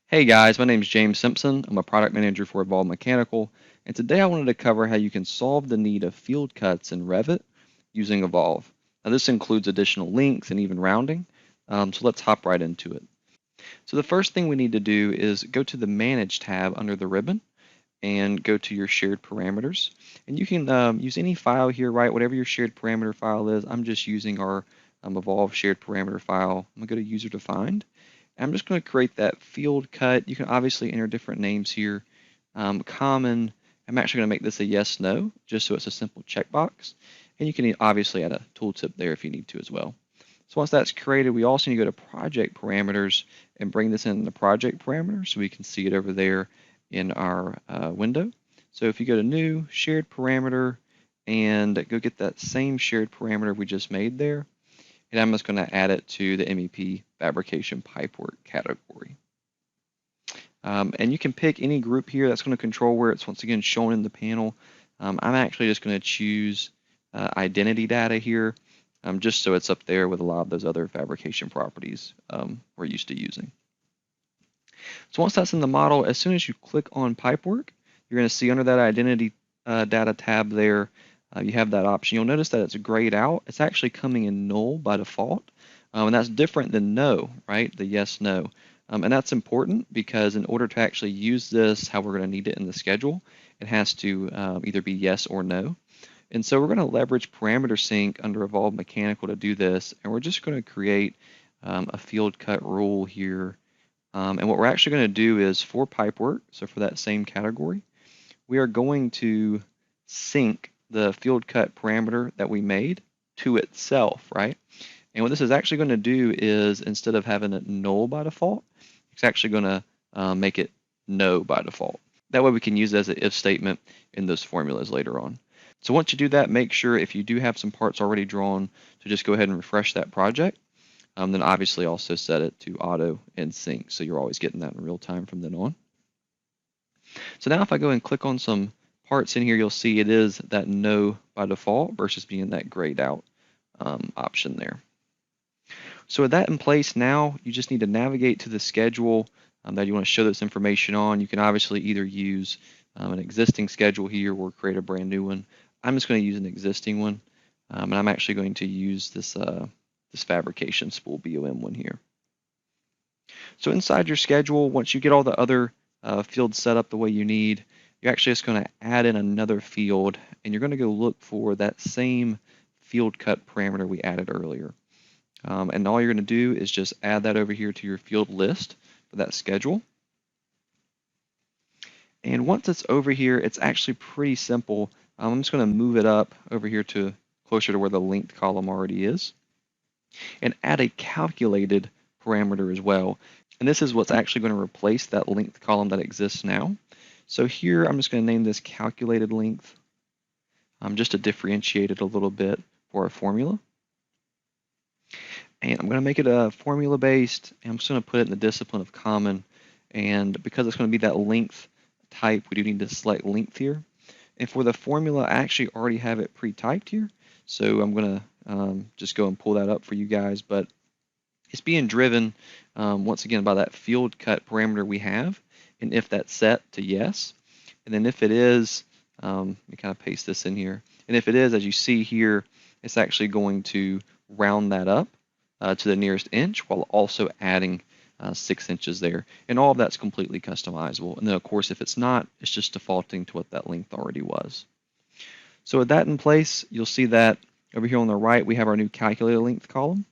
Hey guys, my name is James Simpson. I'm a product manager for Evolve Mechanical, and today I wanted to cover how you can solve the need of field cuts in Revit using Evolve. Now this includes additional links and even rounding, so let's hop right into it. So the first thing we need to do is go to the Manage tab under the ribbon and go to your shared parameters. And you can use any file here, right? Whatever your shared parameter file is. I'm just using our Evolve shared parameter file. I'm going to go to user defined. I'm just going to create that field cut. You can obviously enter different names here. Common, I'm actually going to make this a yes, no, just so it's a simple checkbox. And you can obviously add a tooltip there if you need to as well. So once that's created, we also need to go to project parameters and bring this in the project parameter so we can see it over there in our window. So if you go to new, shared parameter, and go get that same shared parameter we just made there, and I'm just going to add it to the MEP fabrication pipework category. And you can pick any group here that's going to control where it's once again shown in the panel. I'm actually just going to choose identity data here, just so it's up there with a lot of those other fabrication properties we're used to using. So once that's in the model, as soon as you click on pipework, you're going to see under that identity data tab there, you have that option. You'll notice that it's grayed out. It's actually coming in null by default, and that's different than no, right? The yes, no. And that's important because in order to actually use this, how we're going to need it in the schedule, it has to either be yes or no. And so we're going to leverage parameter sync under Evolve Mechanical to do this, and we're just going to create a field cut rule here. And what we're actually going to do is for pipework, so for that same category, we are going to sync the field cut parameter that we made to itself, right? And what this is actually going to do is instead of having it null by default, it's actually going to make it no by default. That way we can use it as an if statement in those formulas later on. So once you do that, make sure if you do have some parts already drawn to just go ahead and refresh that project. Then obviously also set it to auto and sync, so you're always getting that in real time from then on. So now if I go and click on some parts in here, you'll see it is that no by default versus being that grayed out option there. So with that in place now, you just need to navigate to the schedule that you want to show this information on. You can obviously either use an existing schedule here or create a brand new one. I'm just going to use an existing one, and I'm actually going to use this fabrication spool BOM one here. So inside your schedule, once you get all the other fields set up the way you need, you're actually just going to add in another field, and you're going to go look for that same field cut parameter we added earlier. And all you're going to do is just add that over here to your field list for that schedule. And once it's over here, it's actually pretty simple. I'm just going to move it up over here to closer to where the length column already is, and add a calculated parameter as well. And this is what's actually going to replace that length column that exists now. So here I'm just going to name this calculated length, just to differentiate it a little bit for our formula. And I'm going to make it a formula based, and I'm just going to put it in the discipline of common. And because it's going to be that length type, we do need to select length here. And for the formula, I actually already have it pre-typed here. So I'm going to just go and pull that up for you guys. But it's being driven, once again, by that field cut parameter we have. And if that's set to yes, and then if it is, let me kind of paste this in here. And if it is, as you see here, it's actually going to round that up to the nearest inch while also adding 6 inches there. And all of that's completely customizable. And then, of course, if it's not, it's just defaulting to what that length already was. So with that in place, you'll see that over here on the right, we have our new calculated length column.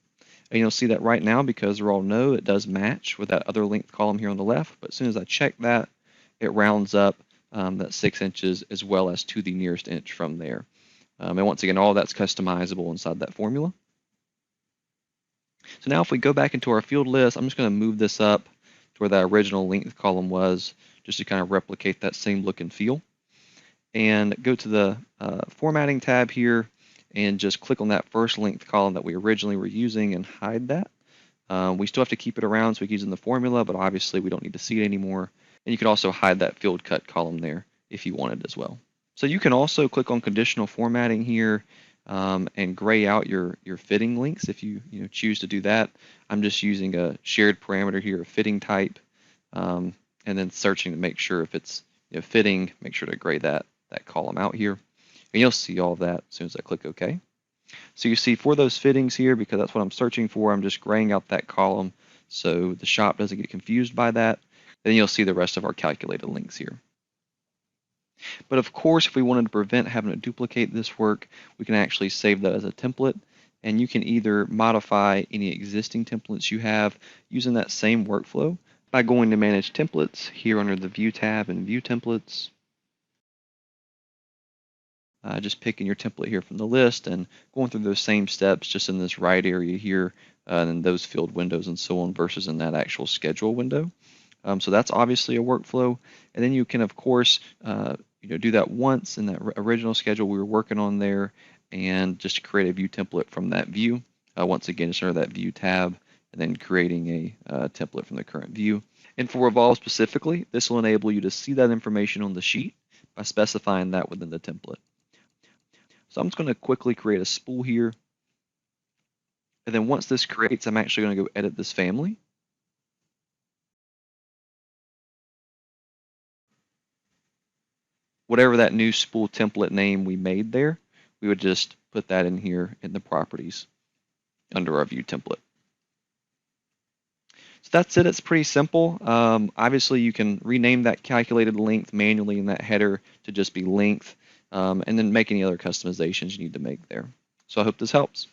And you'll see that right now, because they're all no, it does match with that other length column here on the left. But as soon as I check that, it rounds up that 6 inches as well as to the nearest inch from there. And once again, all that's customizable inside that formula. So now if we go back into our field list, I'm just going to move this up to where that original length column was, just to kind of replicate that same look and feel. And go to the formatting tab here and just click on that first length column that we originally were using and hide that. We still have to keep it around so we can use it in the formula, but obviously we don't need to see it anymore. And you can also hide that field cut column there if you wanted as well. So you can also click on conditional formatting here and gray out your fitting links if you choose to do that. I'm just using a shared parameter here, a fitting type, and then searching to make sure if it's fitting, make sure to gray that column out here. And you'll see all of that as soon as I click OK. So you see for those fittings here, because that's what I'm searching for, I'm just graying out that column so the shop doesn't get confused by that. Then you'll see the rest of our calculated links here. But of course, if we wanted to prevent having to duplicate this work, we can actually save that as a template. And you can either modify any existing templates you have using that same workflow by going to Manage Templates here under the View tab and View Templates. Just picking your template here from the list and going through those same steps just in this right area here and those filled windows and so on versus in that actual schedule window. So that's obviously a workflow. And then you can, of course, do that once in that original schedule we were working on there and just create a view template from that view. Once again, just under that View tab and then creating a template from the current view. And for Revolve specifically, this will enable you to see that information on the sheet by specifying that within the template. So I'm just going to quickly create a spool here. And then once this creates, I'm actually going to go edit this family. Whatever that new spool template name we made there, we would just put that in here in the properties under our view template. So that's it. It's pretty simple. Obviously, you can rename that calculated length manually in that header to just be length, and then make any other customizations you need to make there. So I hope this helps.